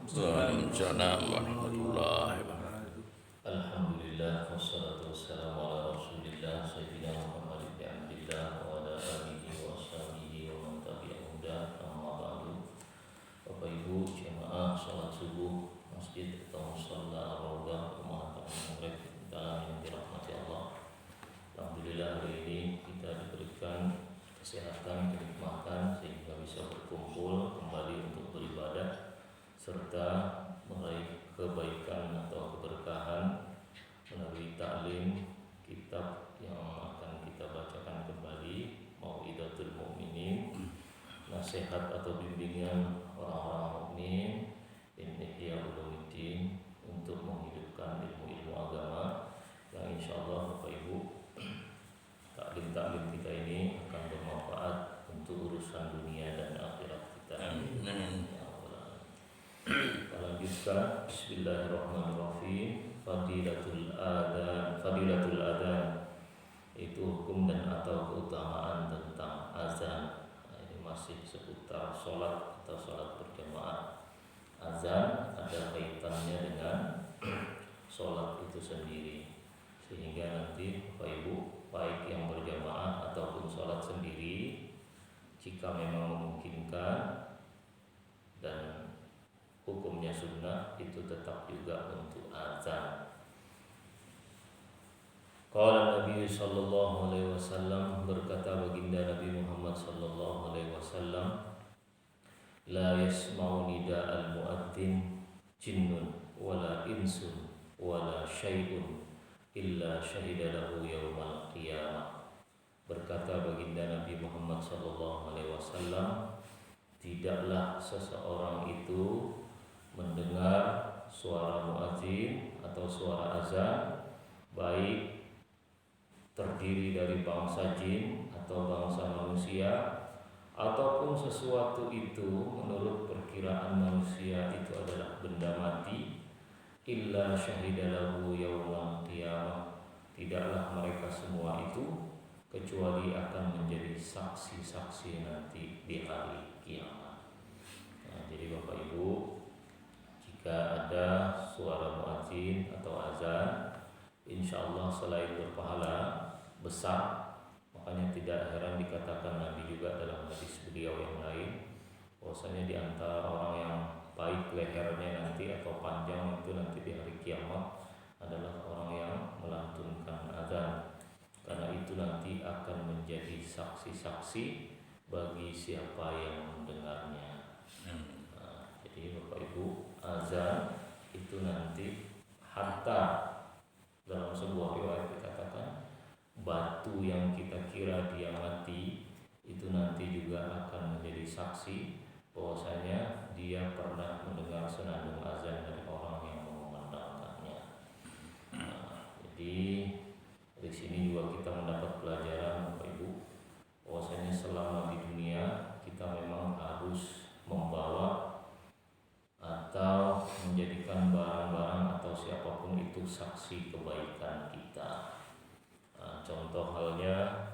Waalaikumsalam warahmatullahi wabarakatuh. Alhamdulillah wassalatu wassalamu ala Rasulillah sayyidina Muhammad bin Abdillah wa ala alihi wa sahbihi wa man tabi'ahum da amma ba'du. Bapak Ibu jemaah salat subuh masjid atau musalla ar-raudhah rumah tamu murid dalam yang dirahmati Allah. Alhamdulillah hari ini kita diberikan kesehatan, kenikmatan sehingga bisa berkumpul kembali untuk beribadah serta meraih kebaikan atau keberkahan melalui ta'lim kitab yang akan kita bacakan kembali, Mau'idatul Mu'minin, nasihat atau bimbingan orang-orang mukmin in Ihya Ulumuddin untuk menghidupkan ilmu-ilmu agama yang insyaallah Bapak Ibu taklim kita ini akan bermanfaat untuk urusan dunia dan akhirat kita. Amin. Kita lanjutkan. Bismillahirrahmanirrahim. Fadilatul adhan itu hukum dan atau keutamaan tentang azan. Ini masih seputar sholat atau sholat berjamaah. Azan ada kaitannya dengan sholat itu sendiri, sehingga nanti Bapak Ibu baik yang berjamaah ataupun sholat sendiri, jika memang memungkinkan dan hukumnya sunnah, itu tetap juga untuk azan. Qala Nabi sallallahu alaihi wasallam, berkata baginda Nabi Muhammad sallallahu alaihi wasallam, la yasma'u nida'al muadzin jinnun wala insun wala syai'un illa syahida lahu yaumal qiyamah. Berkata baginda Nabi Muhammad sallallahu alaihi wasallam, tidaklah seseorang itu mendengar suara muadzin atau suara azan, baik terdiri dari bangsa jin atau bangsa manusia, ataupun sesuatu itu menurut perkiraan manusia itu adalah benda mati, illa syahidalahu yaumal qiyamah, tidaklah mereka semua itu kecuali akan menjadi saksi-saksi nanti di hari kiamat. Nah, jadi Bapak Ibu, jika ada suara muadzin atau azan, insyaallah selain berpahala besar, makanya tidak heran dikatakan Nabi juga dalam hadis beliau yang lain, bahwasanya di antara orang yang baik lehernya nanti atau panjang itu nanti di hari kiamat adalah orang yang melantunkan azan, karena itu nanti akan menjadi saksi-saksi bagi siapa yang mendengarnya. Jadi Bapak Ibu, azan itu nanti hatta dalam sebuah riwayat dikatakan batu yang kita kira dia mati itu nanti juga akan menjadi saksi bahwasanya dia pernah mendengar senandung azan dari orang yang mengumandangkannya. Jadi di sini juga kita mendapat pelajaran Bapak Ibu, bahwasanya selama di dunia kita memang harus membawa atau menjadikan barang-barang atau siapapun itu saksi kebaikan kita. Contoh halnya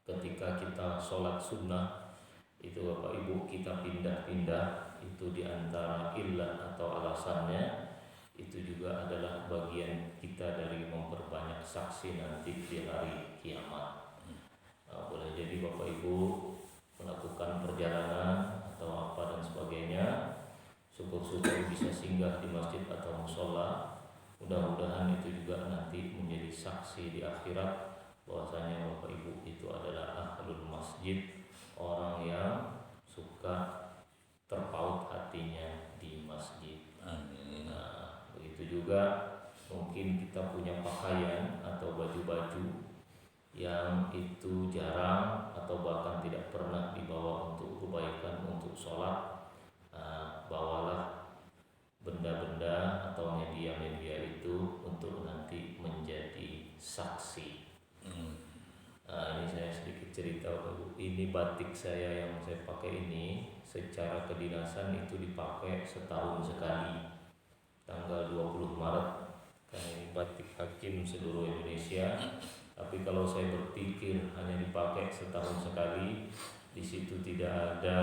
ketika kita sholat sunnah itu Bapak Ibu kita pindah-pindah, itu diantara illah atau alasannya itu juga adalah bagian kita dari memperbanyak saksi nanti di hari kiamat. Boleh jadi Bapak Ibu melakukan perjalanan atau apa dan sebagainya, syukur-syukur bisa singgah di masjid atau musola. Mudah-mudahan itu juga nanti menjadi saksi di akhirat bahwasanya Bapak Ibu itu adalah ahlul masjid, orang yang suka terpaut hatinya di masjid. Nah, begitu juga mungkin kita punya pakaian atau baju-baju yang itu jarang atau bahkan tidak pernah dibawa untuk kebaikan, untuk sholat. Bawalah benda-benda atau media-media itu untuk nanti menjadi saksi. Ini saya sedikit cerita. Ini batik saya yang saya pakai ini secara kedinasan itu dipakai setahun sekali, tanggal 20 Maret. Karena ini batik hakim seluruh Indonesia. Tapi kalau saya berpikir hanya dipakai setahun sekali, di situ tidak ada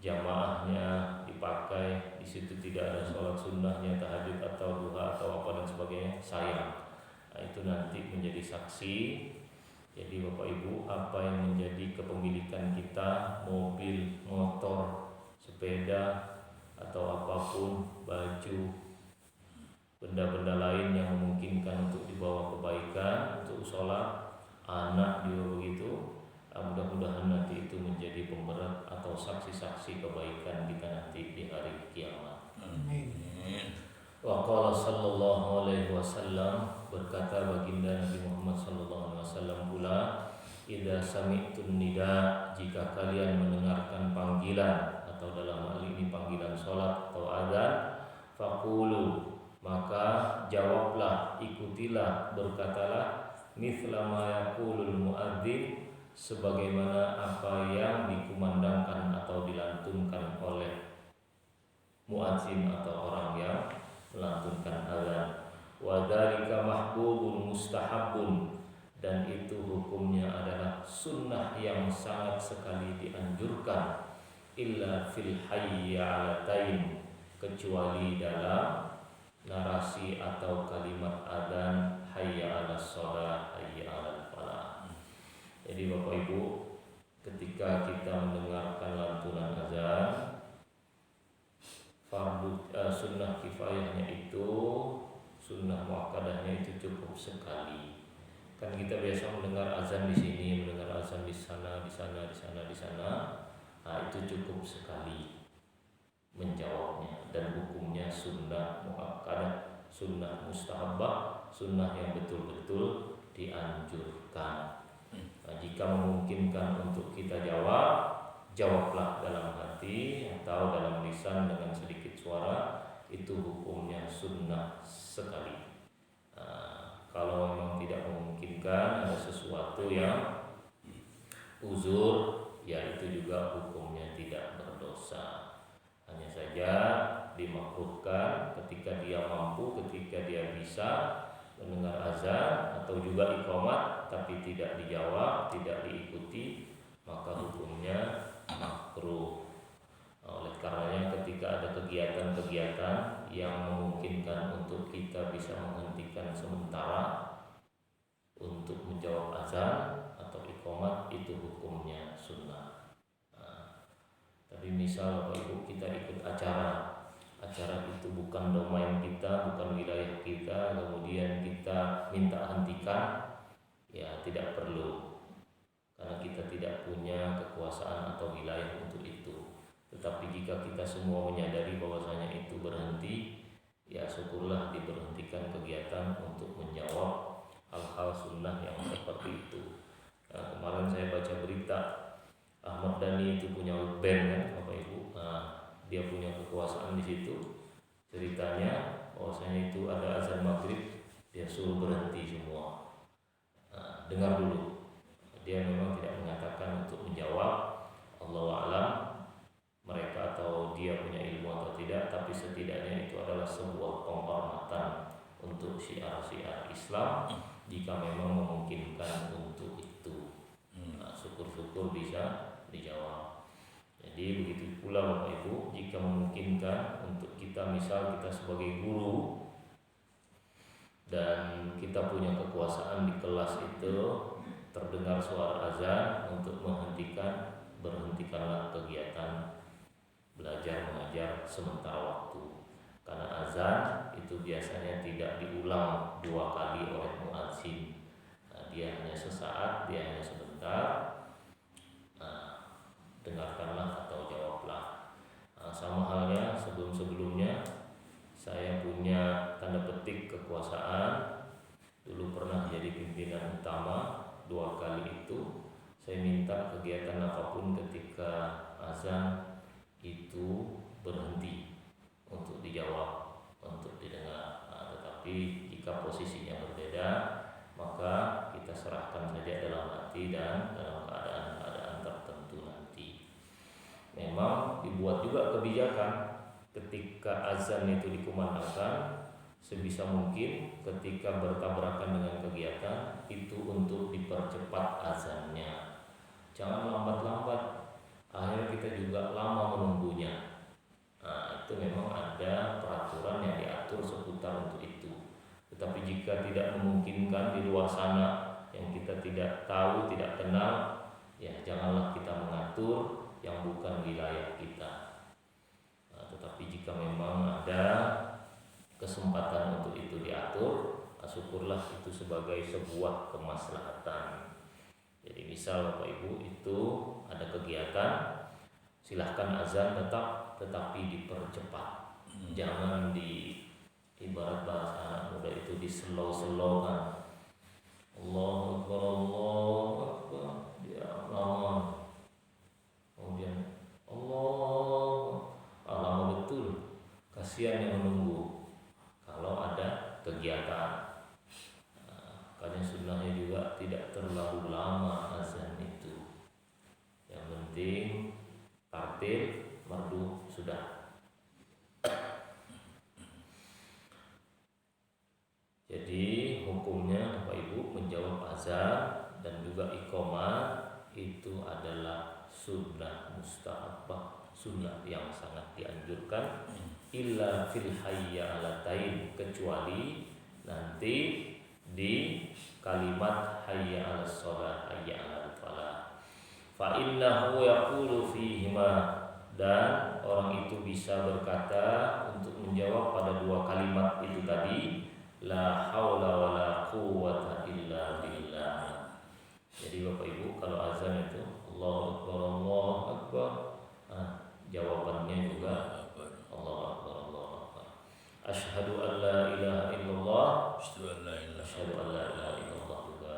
jamaahnya dipakai, di situ tidak ada sholat sunnahnya, tahajud atau duha atau apa dan sebagainya, sayang. Nah, itu nanti menjadi saksi. Jadi Bapak Ibu, apa yang menjadi kepemilikan kita, mobil, motor, sepeda atau apapun, baju, benda-benda lain yang memungkinkan untuk dibawa kebaikan, untuk sholat, anak juga begitu. Mudah-mudahan nanti itu menjadi pemberat atau saksi-saksi kebaikan kita nanti di hari kiamat. Amin. Wa qala sallallahu alaihi wasallam, berkata baginda Nabi Muhammad sallallahu alaihi wasallam pula, idza sami'tun nida, jika kalian mendengarkan panggilan atau dalam hal ini panggilan salat atau adzan, faqulu, maka jawablah, ikutilah, berkatalah, mithla ma yaqulul muadzin, sebagaimana apa yang dikumandangkan atau dilantunkan oleh muadzin atau orang yang melantunkan azan. Wa dzalika mahbubun mustahabun, dan itu hukumnya adalah sunnah yang sangat sekali dianjurkan, illa fil hayyalatain, kecuali dalam narasi atau kalimat adzan hayya 'alas shalah hayya 'alal falah. Jadi Bapak Ibu, ketika kita mendengarkan lantunan azan, fardu sunnah kifayahnya itu, sunnah muakkadahnya itu cukup sekali. Kan kita biasa mendengar azan di sini, mendengar azan di sana, di sana, di sana, di sana. Nah, itu cukup sekali menjawabnya, dan hukumnya sunnah muakkadah, sunnah mustahabah, sunnah yang betul-betul dianjurkan. Nah, jika memungkinkan untuk kita jawab, jawablah dalam hati atau dalam lisan dengan sedikit suara, itu hukumnya sunnah sekali. Nah, kalau memang tidak memungkinkan, ada sesuatu yang uzur, ya itu juga hukumnya tidak berdosa. Hanya saja dimakruhkan ketika dia mampu, ketika dia bisa mendengar azan atau juga iqamat tapi tidak dijawab, tidak diikuti, maka hukumnya makruh. Oleh karenanya ketika ada kegiatan-kegiatan yang memungkinkan untuk kita bisa menghentikan sementara untuk menjawab azan atau iqamat, itu hukumnya sunnah. Nah, tapi misal Bapak Ibu kita ikut acara itu bukan domain kita, bukan wilayah kita, kemudian kita minta hentikan, ya tidak perlu, karena kita tidak punya kekuasaan atau wilayah untuk itu. Tetapi jika kita semua menyadari bahwasanya itu berhenti, ya syukurlah diberhentikan kegiatan untuk menjawab hal-hal sunnah yang seperti itu. Nah, kemarin saya baca berita Ahmad Dhani itu punya band kan Bapak Ibu. Nah, dia punya kekuasaan di situ. Ceritanya bahwasanya itu ada azan maghrib, dia suruh berhenti semua. Nah, dengar dulu. Dia memang tidak mengatakan untuk menjawab, Allahu a'lam mereka atau dia punya ilmu atau tidak, tapi setidaknya itu adalah sebuah penghormatan untuk syiar-syiar Islam jika memang memungkinkan untuk itu. Nah, syukur-syukur bisa dijawab. Jadi begitu pula Bapak Ibu, jika memungkinkan untuk kita, misal kita sebagai guru dan kita punya kekuasaan di kelas itu, terdengar suara azan, untuk berhentikanlah kegiatan belajar mengajar sementara waktu, karena azan itu biasanya tidak diulang 2 kali oleh muadzin. Nah, dia hanya sesaat, dia hanya sebentar. Nah, dengarkanlah atau jawablah. Nah, sama halnya sebelum-sebelumnya saya punya tanda petik kekuasaan. Dulu pernah jadi pimpinan utama 2 kali itu. Saya minta kegiatan apapun ketika azan itu berhenti untuk dijawab, untuk didengar. Nah, tetapi jika posisinya berbeda, maka kita serahkan saja dalam hati dan dalam keadaan-keadaan tertentu nanti. Memang dibuat juga kebijakan ketika azan itu dikumandangkan, sebisa mungkin ketika bertabrakan dengan kegiatan itu untuk dipercepat azannya. Jangan lambat-lambat, akhirnya kita juga lama menunggunya. Nah, itu memang kita untuk itu. Tetapi jika tidak memungkinkan di luar sana yang kita tidak tahu, tidak kenal, ya janganlah kita mengatur yang bukan wilayah kita. Tetapi jika memang ada kesempatan untuk itu diatur, syukurlah itu sebagai sebuah kemaslahatan. Jadi misal Bapak Ibu itu ada kegiatan, silahkan azan tetap, tetapi dipercepat. Jangan ibarat bahasa anak muda itu di slow-slowkan. Allahu Akbar, Allahu Akbar, dia lama. Kemudian Allah, lama betul. Kasihan yang menunggu. Kalau ada kegiatan, karena sunnahnya juga tidak terlalu lama azan itu. Yang penting tartil, merdu sudah. Jadi hukumnya Bapak Ibu menjawab azan dan juga iqamah itu adalah sunnah mustahabah, sunnah yang sangat dianjurkan. Illa fil hayya 'alatain, kecuali nanti di kalimat hayya 'alas shalah, hayya 'alal falah. Fa innahu yaqulu fihima, dan orang itu bisa berkata untuk menjawab pada dua kalimat itu tadi, la haula wala quwwata illa billah. Jadi Bapak Ibu kalau azan itu Allahu Akbar, Allahu Akbar, jawabannya juga Allahu Akbar, Allahu Akbar. Asyhadu an la ilaha illallah, asyhadu an la ilaha illallah juga.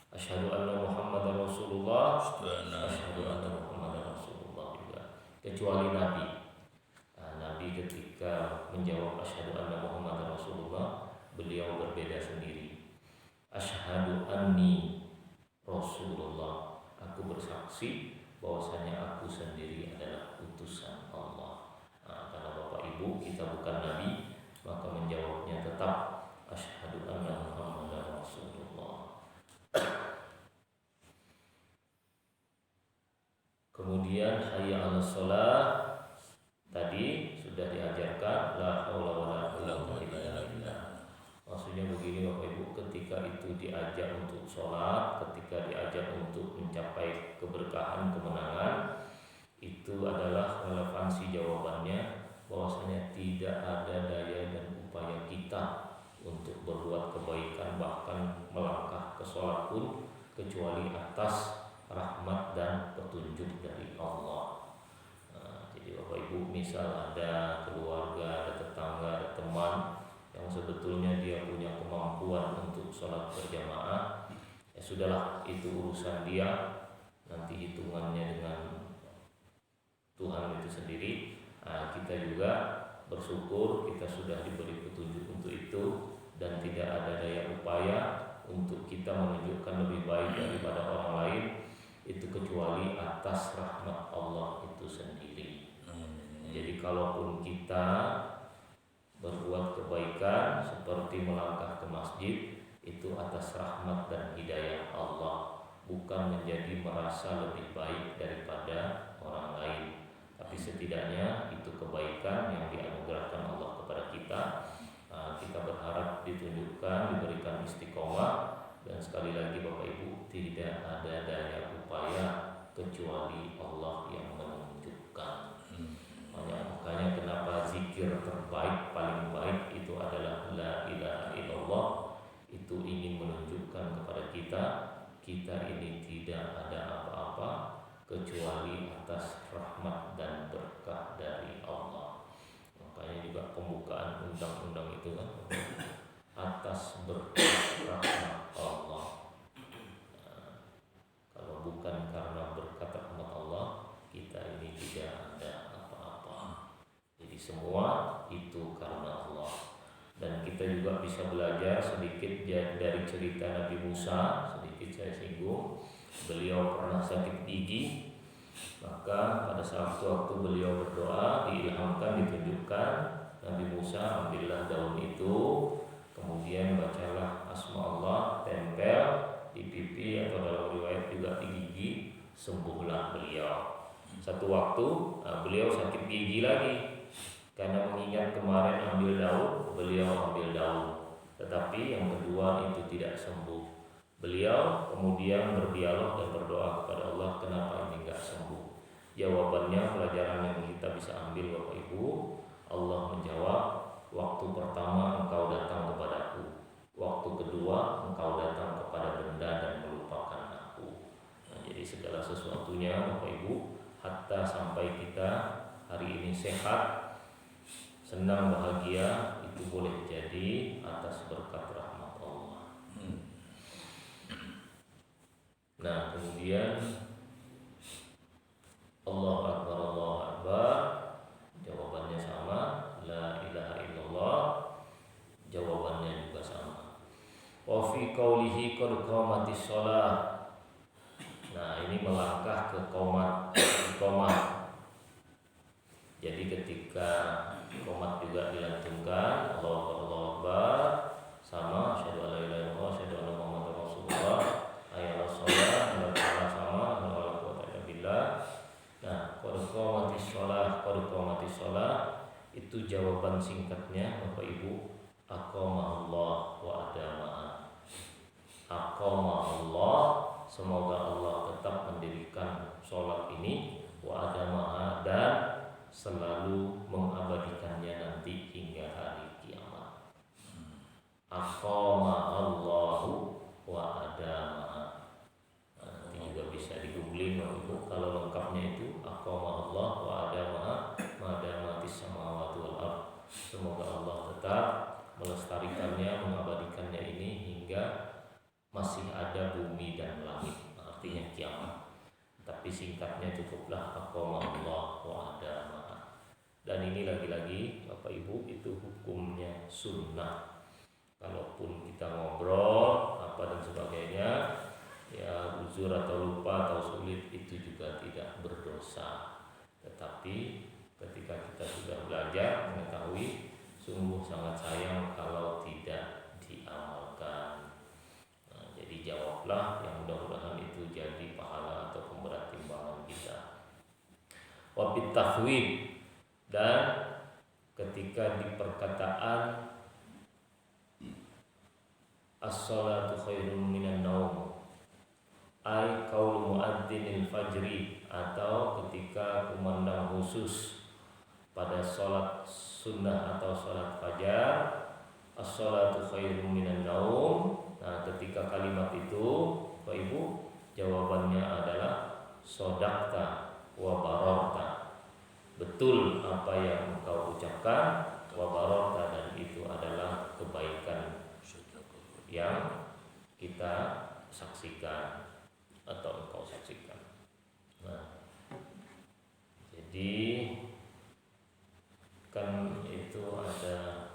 Asyhadu anna Muhammadar Rasulullah, asyhadu anna Muhammadar Rasulullah juga. Kecuali Nabi. Nabi ketika menjawab asyhadu anna Muhammadar Rasulullah, beliau berbeda sendiri. Asyhadu anni Rasulullah, aku bersaksi bahwasanya aku sendiri adalah utusan Allah. Karena Bapak Ibu kita bukan Nabi, maka menjawabnya tetap asyhadu anna Muhammadar Rasulullah. Kemudian hayya 'alas shalah tadi sudah diajarkan la haula wala quwwata illa billah. Maksudnya begini Bapak Ibu, ketika itu diajak untuk sholat, ketika diajak untuk mencapai keberkahan, kemenangan, itu adalah relevansi jawabannya bahwasanya tidak ada daya dan upaya kita untuk berbuat kebaikan, bahkan melangkah ke sholat pun, kecuali atas rahmat dan petunjuk dari Allah. Jadi Bapak Ibu misal ada keluarga, ada tetangga, ada teman yang sebetulnya dia punya kemampuan untuk sholat berjamaah, ya sudahlah, itu urusan dia, nanti hitungannya dengan Tuhan itu sendiri. Kita juga bersyukur kita sudah diberi petunjuk untuk itu, dan tidak ada daya upaya untuk kita menunjukkan lebih baik daripada orang lain, itu kecuali atas rahmat Allah itu sendiri. Jadi kalaupun kita berbuat kebaikan seperti melangkah ke masjid, itu atas rahmat dan hidayah Allah, bukan menjadi merasa lebih baik daripada orang lain, tapi setidaknya itu kebaikan yang dianugerahkan Allah kepada kita. Kita berharap ditunjukkan, diberikan istiqomah, dan sekali lagi Bapak Ibu, tidak ada daya upaya kecuali Allah yang menunjukkan. Makanya kenapa zikir terbaik, paling baik itu adalah la ilaha illallah. Itu ingin menunjukkan kepada kita ini tidak ada apa-apa kecuali atas rahmat dan berkah dari Allah. Makanya juga pembukaan undang-undang itu kan atas berkah rahmat Allah. Kalau bukan karena berkat rahmat Allah, kita ini tidak ada apa-apa. Jadi semua itu karena Allah. Dan kita juga bisa belajar sedikit dari cerita Nabi Musa. Sedikit saya singgung. Beliau pernah sakit gigi, maka pada waktu beliau berdoa diilhamkan, ditunjukkan Nabi Musa, ambillah daun itu, kemudian bacalah asma Allah, tempel di pipi atau dalam riwayat juga di gigi, sembuhlah beliau. Satu waktu beliau sakit gigi lagi, karena ingat kemarin ambil daun, beliau ambil daun. Tetapi yang kedua itu tidak sembuh. Beliau kemudian berdialog dan berdoa kepada Allah, kenapa ini enggak sembuh? Jawabannya, pelajaran yang kita bisa ambil Bapak Ibu, Allah menjawab, waktu pertama engkau datang kepadaku, waktu kedua engkau datang kepada benda dan melupakan aku. Nah, jadi segala sesuatunya Bapak Ibu, hatta sampai kita hari ini sehat, senang, bahagia, itu boleh jadi atas berkat rahmat Allah. Nah, kemudian Allah Akbar, Allah Akbar, jawabannya sama. La ilaha illallah, jawabannya juga sama. Wa fi qaulihi qad qamatis shalah. Nah, ini melangkah ke qomat, qomat. Jadi ketika qomat juga dilantunkan, Allah Akbar, Allah Akbar, sama asyhadu alla ilaha illallah, asyhadu anna muhammadar rasulullah, hayya 'alas shalah, sama la quwwata illa billah. Nah, qad qamatis shalah itu jawaban singkatnya Bapak Ibu, aqamahullah wa adamaha. Aqamahullah, semoga Allah tetap mendirikan sholat ini, wa adamaha, dan selalu mengabadikannya nanti hingga hari kiamat. Aqamahullahu wa adamaha. Nanti juga bisa di-googling Ibu, kalau lengkapnya itu aqamahullah wa adamaha madamatis samawati wal ardh. Semoga Allah tetap melestarikannya, mengabadikannya ini hingga masih ada bumi dan langit, artinya kiamat. Tapi singkatnya cukuplah aqamahullah wa adamaha. Dan ini lagi-lagi Bapak Ibu, itu hukumnya sunnah. Kalaupun kita ngobrol apa dan sebagainya, ya uzur atau lupa atau sulit, itu juga tidak berdosa. Tetapi ketika kita sudah belajar mengetahui, sungguh sangat sayang kalau tidak diamalkan. Nah, jadi jawablah, yang mudah-mudahan itu jadi pahala atau pemberat timbangan kita. Wa bit tahwib, dan ketika di perkataan as-salatu khairum minan naum, ai qaul muadzzinil fajri, atau ketika kumandang khusus pada sholat sunnah atau sholat fajar, as-salatu khairum minan naum. Nah, ketika kalimat itu Bapak Ibu, jawabannya adalah sodakta wa barorta. Betul apa yang engkau ucapkan, wa barorta, dan itu adalah kebaikan yang kita saksikan atau engkau saksikan. Nah, jadi kan itu ada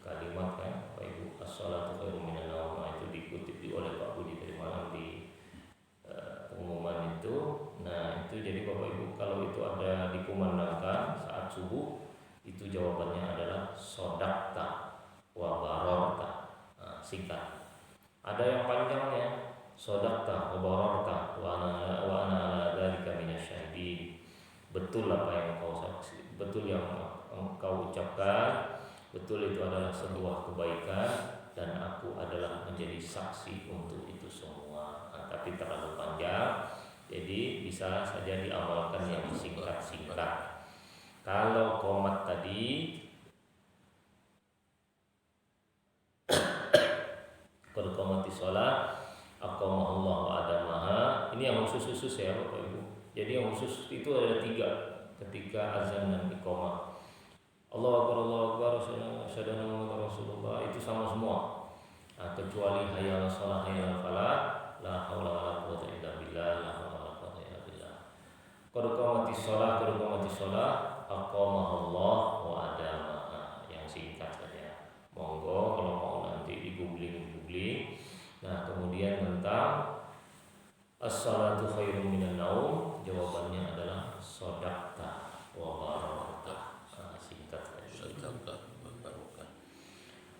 kalimat kan Bapak Ibu, as-salatu khairum minan naum. Itu dikutip oleh Pak Budi tadi malam di pengumuman itu. Nah, itu jadi Bapak Ibu, kalau itu ada dikumandangkan saat subuh, itu jawabannya adalah sodakta wa barorta. Nah, singkat. Ada yang panjangnya, sodakta wa barorta wa ana ala dzalika minasyahidin. Betul apa yang engkau saksi, betul yang engkau ucapkan, betul itu adalah sebuah kebaikan, dan aku adalah menjadi saksi untuk itu semua. Nah, tapi terlalu panjang, jadi bisa saja diamalkan yang singkat-singkat. Kalau qomat tadi, qad qamatis shalah aqamahullah wa adamaha, ini yang khusus ya Bapak Ibu. Jadi yang khusus itu ada 3 ketika azan dan iqamah. Allah Akbar, Allah Akbar, asyhadu anna muhammadar rasulullah, itu sama semua. Nah, kecuali hayya 'alas shalah, hayya 'alal falah, la haula wala quwwata illa billah, la haula wala quwwata illa billah. Qad qamatis shalah aqamahullah wa adamaha. Yang singkat saja. Monggo kalau mau nanti di googling. Nah, kemudian tentang as-salatu khairum minan naum, jawabannya adalah sodakta wa barokah. Nah, singkat saja.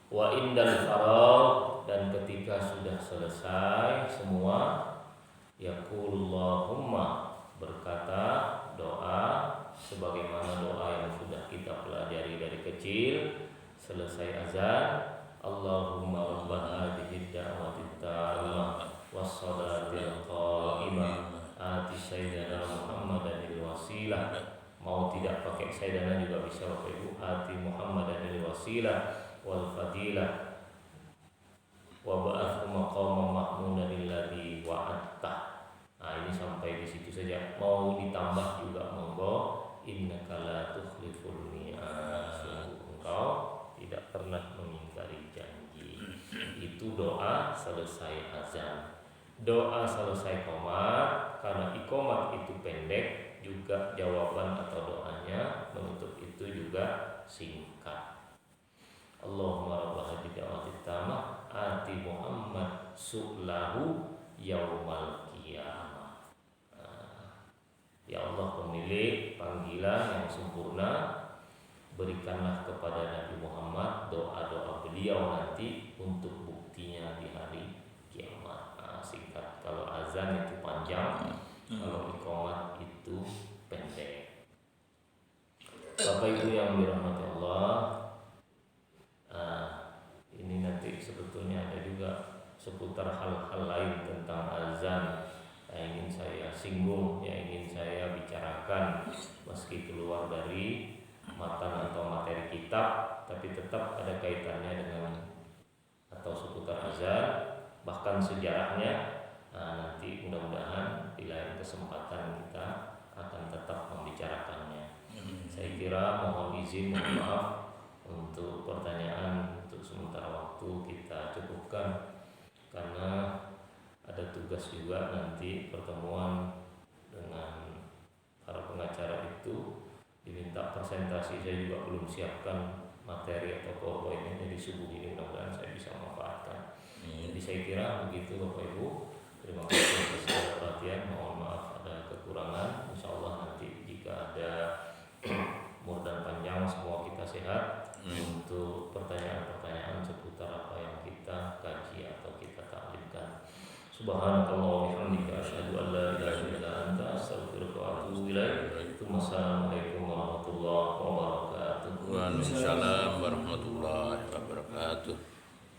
Wa indal faragh, dan ketika sudah selesai semua, yaqulullahumma, berkata doa sebagaimana doa yang sudah kita pelajari dari kecil. kecil, selesai azan, Allahumma rabb hadhihi da'wati tammah wassalatil qa'imah ati sayyidina Muhammadanil wasilah. Mau tidak pakai sayyidina juga bisa Bapak Ibu. Ati Muhammadanil wasilah wal fadilah wa ba'athu maqaman mahmudan alladzi wa'adta. Nah, ini sampai di situ saja. Mau ditambah juga monggo. Innaka la tukhliful mi'ad. Engkau tidak pernah mengingkari janji. Itu doa selesai azan. Doa selesai qomat, karena iqomat itu pendek, juga jawaban atau doanya menutup itu juga singkat. Allahumma rabb hadhihi da'wati tammah ati Muhammad su'lahu yaumal qiyamah. Ya Allah, pemilik panggilan yang sempurna, berikanlah kepada Nabi Muhammad doa-doa beliau nanti untuk buktinya di hari kiamat. Singkat, kalau azan itu panjang, kalau iqamat itu pendek. Bapak Ibu yang dirahmati Allah, ini nanti sebetulnya ada juga seputar hal-hal lain tentang azan yang ingin saya singgung, yang ingin saya bicarakan, meski keluar dari matan atau materi kitab, tapi tetap ada kaitannya dengan atau seputar azan, bahkan sejarahnya. Nanti mudah-mudahan di lain kesempatan kita akan tetap membicarakannya. Saya kira mohon izin, mohon maaf untuk pertanyaan untuk sementara waktu kita cukupkan, karena ada tugas juga nanti pertemuan dengan para pengacara itu diminta presentasi. Saya juga belum siapkan materi atau PowerPoint-nya, jadi subuh ini mudah-mudahan saya bisa memanfaatkan. Jadi saya kira begitu Bapak Ibu. Terima kasih atas segala perhatian. Mohon maaf ada kekurangan. Insya Allah nanti jika ada umur dan panjang semua kita sehat untuk pertanyaan-pertanyaan seputar apa yang kita kaji atau kita taklimkan. Subhanakallah wa bihamdika asyhadu an la ilaha illa anta astaghfiruka wa atubu ilaik. Assalamualaikum warahmatullahi wabarakatuh. Waalaikumsalam.